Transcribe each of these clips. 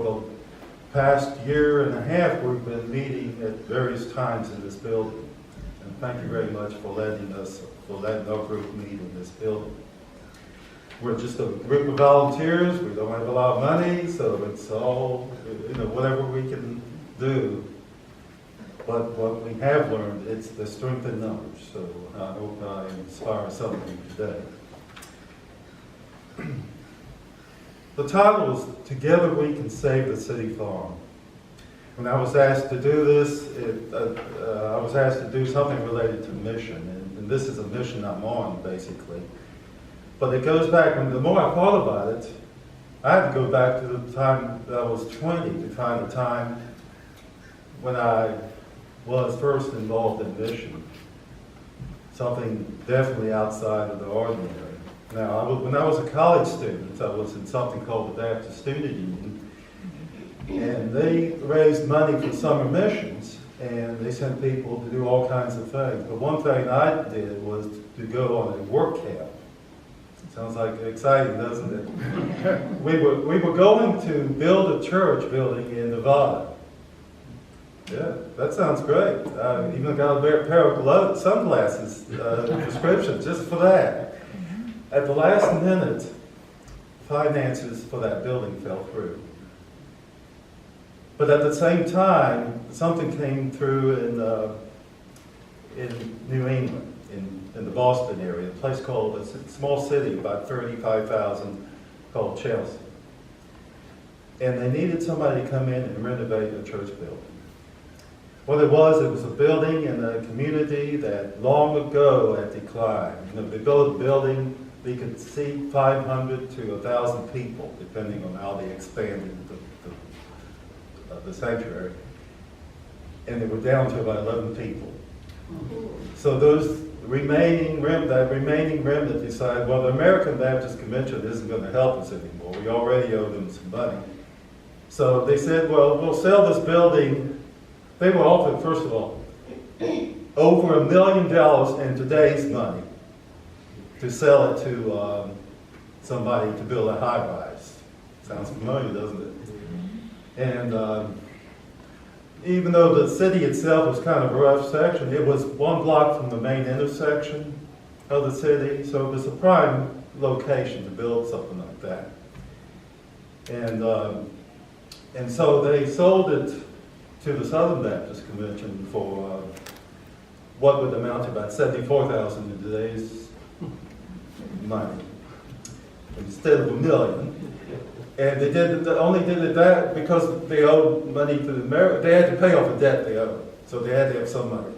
Well, past year and a half, we've been meeting at various times in this building. And thank you very much for letting our group meet in this building. We're just a group of volunteers. We don't have a lot of money, so it's all, whatever we can do. But what we have learned, it's the strength in numbers. So I hope I inspire something today. The title is Together We Can Save the City Farm. When I was asked to do this, I was asked to do something related to mission, and this is a mission I'm on, basically. But it goes back, and the more I thought about it, I had to go back to the time that I was 20 to find the time when I was first involved in mission. Something definitely outside of the ordinary. Now, when I was a college student, I was in something called the Baptist Student Union, and they raised money for summer missions, and they sent people to do all kinds of things. But one thing I did was to go on a work camp. Sounds like exciting, doesn't it? We were going to build a church building in Nevada. Yeah, that sounds great. Even got a pair of sunglasses prescription just for that. At the last minute, finances for that building fell through. But at the same time, something came through in New England, in the Boston area, a place called, a small city, about 35,000, called Chelsea. And they needed somebody to come in and renovate a church building. What it was a building in a community that long ago had declined. They built a building, they could seat 500 to 1,000 people, depending on how they expanded the sanctuary. And they were down to about 11 people. So those remaining remnant decided, well, the American Baptist Convention isn't going to help us anymore. We already owe them some money. So they said, well, we'll sell this building. They were offered, first of all, over $1 million in today's money to sell it to somebody to build a high-rise. Sounds familiar, doesn't it? And even though the city itself was kind of a rough section, it was 1 block from the main intersection of the city, so it was a prime location to build something like that. And so they sold it to the Southern Baptist Convention for what would amount to about $74,000 in today's money, instead of $1 million. And they only did that because they owed money to the American. They had to pay off a debt they owed, so they had to have some money.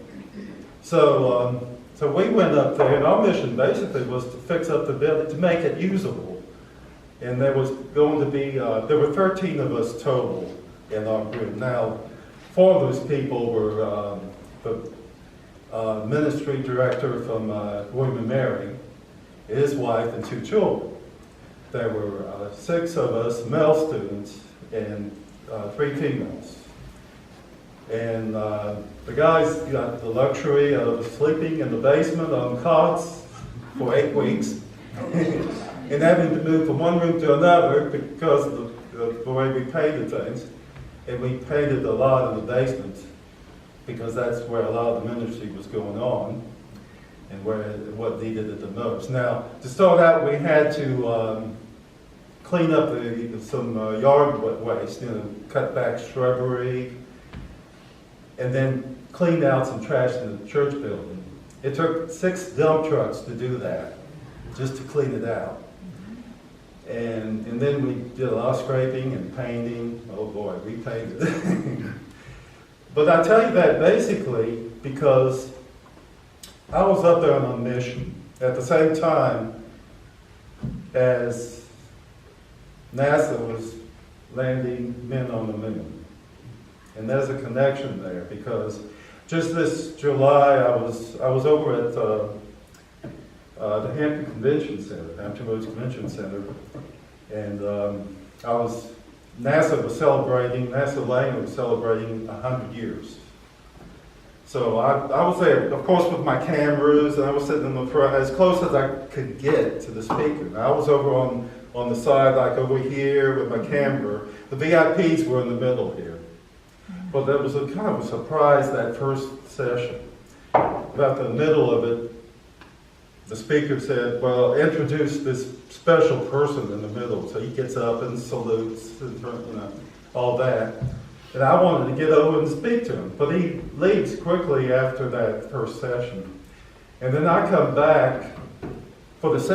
So we went up there, and our mission basically was to fix up the building, to make it usable. And there was going to be, there were 13 of us total in our group. Now, 4 of those people were the ministry director from William & Mary, his wife, and 2 children. There were 6 of us male students and 3 females. And the guys got the luxury of sleeping in the basement on cots for 8 weeks and having to move from one room to another because of the way we painted things. And we painted a lot in the basement because that's where a lot of the ministry was going on and what needed it the most. Now, to start out, we had to clean up some yard waste, cut back shrubbery, and then clean out some trash in the church building. It took 6 dump trucks to do that, just to clean it out. And then we did a lot of scraping and painting. Oh boy, we painted. But I tell you that basically because I was up there on a mission at the same time as NASA was landing men on the moon. And there's a connection there because just this July I was over at the Hampton Convention Center, Hampton Roads Convention Center, and NASA Land was celebrating 100 years. So I was there, of course, with my cameras, and I was sitting in the front as close as I could get to the speaker. And I was over on the side, like over here with my camera. The VIPs were in the middle here. But there was a kind of a surprise that first session. About the middle of it, the speaker said, well, introduce this special person in the middle. So he gets up and salutes and all that. And I wanted to get over and speak to him. But he leaves quickly after that first session. And then I come back for the second